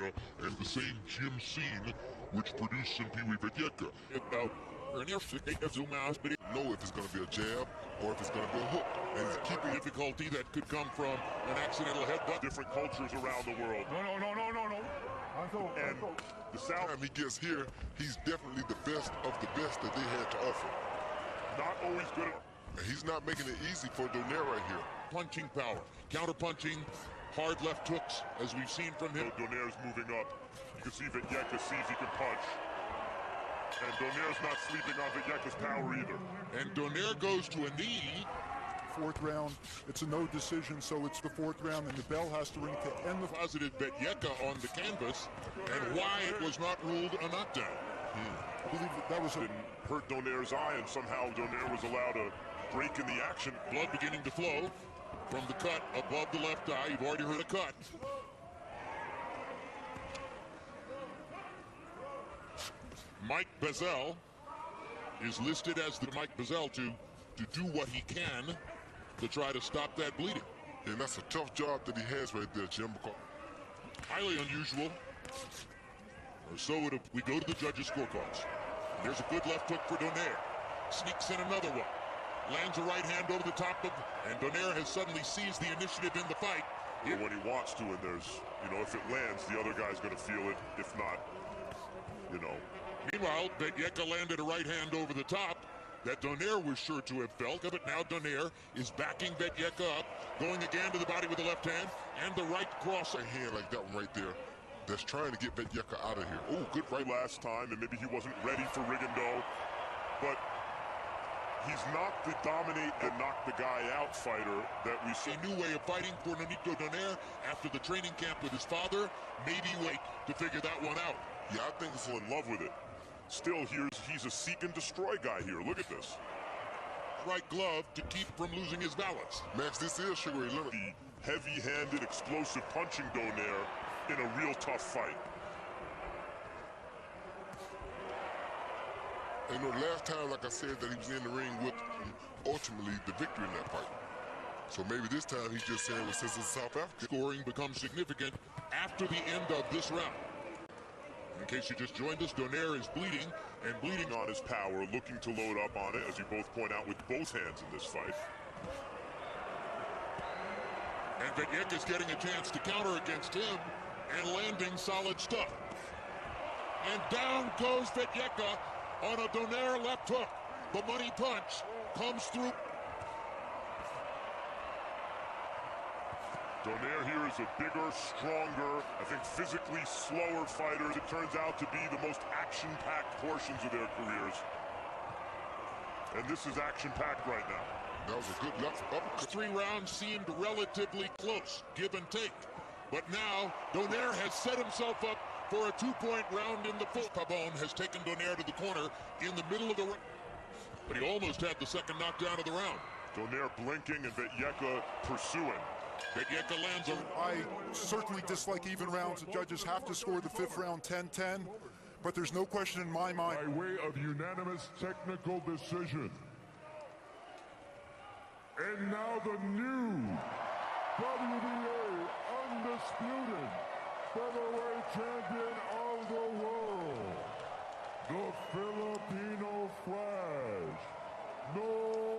area and the same gym scene which produced Simpiwi Vetyeka. Know if it's going to be a jab or if it's going to be a hook. And it's keeping difficulty that could come from an accidental headbutt. Different cultures around the world. No. And the South, Time he gets here, he's definitely the best of the best that they had to offer. not always good at And he's not making it easy for Donaire right here. Punching power, counter-punching, hard left hooks, as we've seen from him. Donaire's moving up. You can see Vetyeka sees he can punch. And Donaire's not sleeping on Vetyeka's power either. And Donaire goes to a knee. Fourth round, it's a no decision, so it's the fourth round, and the bell has to ring to end the Posited Vetyeka on the canvas, and why it was not ruled a knockdown. I believe that was a Didn't hurt Donaire's eye, and somehow Donaire was allowed a break in the action. Blood beginning to flow from the cut above the left eye. You've already heard a cut. Mike Bezel is listed as the Mike Bezel to do what he can to try to stop that bleeding. And that's a tough job that he has right there, Jim. Because Highly unusual, or so we go to the judges' scorecards. There's a good left hook for Donaire. Sneaks in another one. Lands a right hand over the top of, and Donaire has suddenly seized the initiative in the fight. When he wants to, and there's, if it lands, the other guy's going to feel it. If not, Meanwhile, Vetyeka landed a right hand over the top that Donaire was sure to have felt. But now Donaire is backing Vetyeka up, going again to the body with the left hand, and the right cross. a hand like that one right there that's trying to get Vetyeka out of here. oh, good right last time, and maybe he wasn't ready for Rigondeaux. But he's not the dominate and knock the guy out fighter that we see. A new way of fighting for Nonito Donaire after the training camp with his father. Maybe wait to figure that one out. Yeah, I think he's in love with it. Still, he's a seek and destroy guy here. Look at this. Right glove to keep from losing his balance. Max, this is sugary limit. The heavy-handed, explosive punching Donaire in a real tough fight. And last time, like I said, that he was in the ring with ultimately the victory in that fight. So maybe this time he's just saying, well, since it's South Africa. Scoring becomes significant after the end of this round. In case you just joined us, Donaire is bleeding On his power, looking to load up on it, as you both point out, with both hands in this fight. And Vetyeka is getting a chance to counter against him and landing solid stuff. And down goes Vetyeka on a Donaire left hook. The money punch comes through. Donaire here is a bigger, stronger, I think physically slower fighter. It turns out to be the most action-packed portions of their careers. And this is action-packed right now. That was a good left uppercut. 3 rounds seemed relatively close, give and take. But now, Donaire has set himself up for a 2-point round in the full. Pabon has taken Donaire to the corner in the middle of the round. But he almost had the second knockdown of the round. Donaire blinking and Vetyeka pursuing. Vetyeka lands a... I certainly dislike even rounds. The judges have to score the fifth round 10-10, but there's no question in my mind. By way of unanimous technical decision. And now the new WBA undisputed featherweight champion of the world, the Filipino Flash, No